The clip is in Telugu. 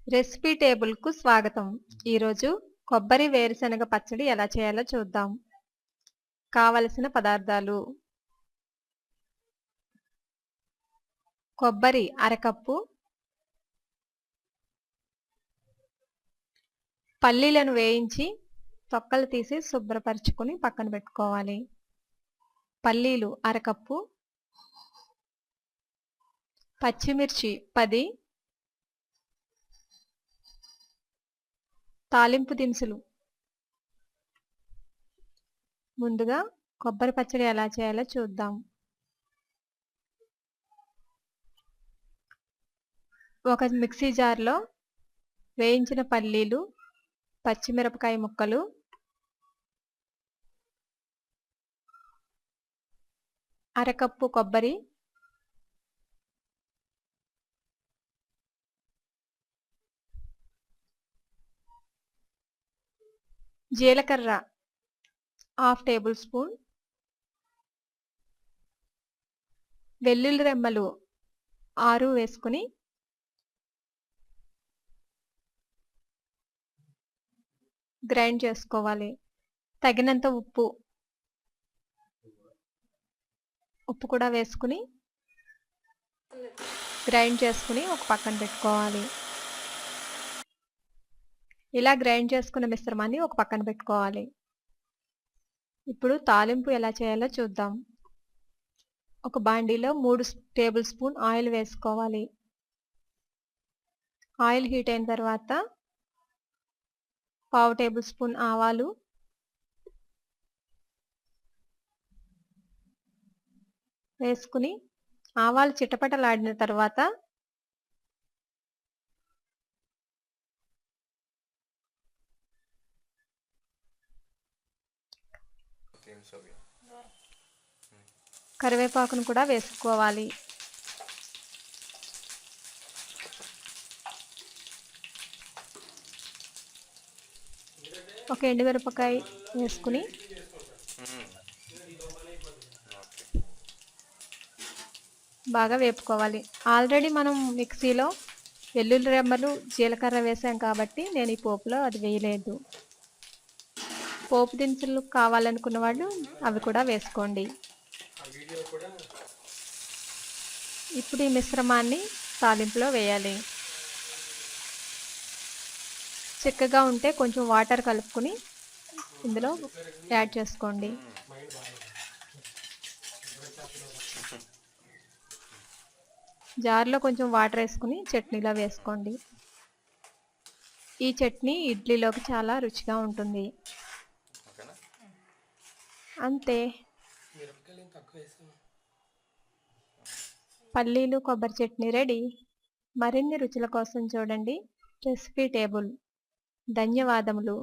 రెసిపీ టేబుల్‌కు స్వాగతం. ఈరోజు కొబ్బరి వేరుశనగ పచ్చడి ఎలా చేయాలో చూద్దాం. కావలసిన పదార్థాలు: కొబ్బరి అరకప్పు, పల్లీలను వేయించి తొక్కలు తీసి శుభ్రపరచుకొని పక్కన పెట్టుకోవాలి. పల్లీలు అరకప్పు, పచ్చిమిర్చి 10, తాలింపు దినుసులు. ముందుగా కొబ్బరి పచ్చడి ఎలా చేయాలో చూద్దాం. ఒక మిక్సీ జార్లో వేయించిన పల్లీలు, పచ్చిమిరపకాయ ముక్కలు, అరకప్పు కొబ్బరి, జీలకర్ర ½ టేబుల్ స్పూన్, వెల్లుల్లి రెమ్మలు 6 వేసుకుని గ్రైండ్ చేసుకోవాలి. తగినంత ఉప్పు కూడా వేసుకుని గ్రైండ్ చేసుకుని ఒక పక్కన పెట్టుకోవాలి. ఇలా గ్రైండ్ చేసుకున్న మిశ్రమాన్ని ఒక పక్కన పెట్టుకోవాలి. ఇప్పుడు తాలింపు ఎలా చేయాలో చూద్దాం. ఒక బాండీలో 3 టేబుల్ స్పూన్ ఆయిల్ వేసుకోవాలి. ఆయిల్ హీట్ అయిన తర్వాత ½ టేబుల్ స్పూన్ ఆవాలు, వేసుకుని ఆవాలు చిటపటలాడిన తర్వాత కరివేపాకును కూడా వేసుకోవాలి. ఒక ఎండుమిరపకాయ వేసుకుని బాగా వేపుకోవాలి. ఆల్రెడీ మనం మిక్సీలో వెల్లుల్లి రెమ్మలు, జీలకర్ర వేసాం కాబట్టి నేను ఈ పోపులో అది వేయలేదు. పోపు దినుసులు కావాలనుకున్న వాళ్ళు అవి కూడా వేసుకోండి. ఇప్పుడు ఈ మిశ్రమాన్ని తాలింపులో వేయాలి. చిక్కగా ఉంటే కొంచెం వాటర్ కలుపుకొని ఇందులో యాడ్ చేసుకోండి. జార్లో కొంచెం వాటర్ వేసుకుని చట్నీలో వేసుకోండి. ఈ చట్నీ ఇడ్లీలోకి చాలా రుచిగా ఉంటుంది. అంతే, పల్లీలు కొబ్బరి చట్నీ రెడీ. మరిన్ని రుచుల కోసం చూడండి రెసిపీ టేబుల్. ధన్యవాదములు.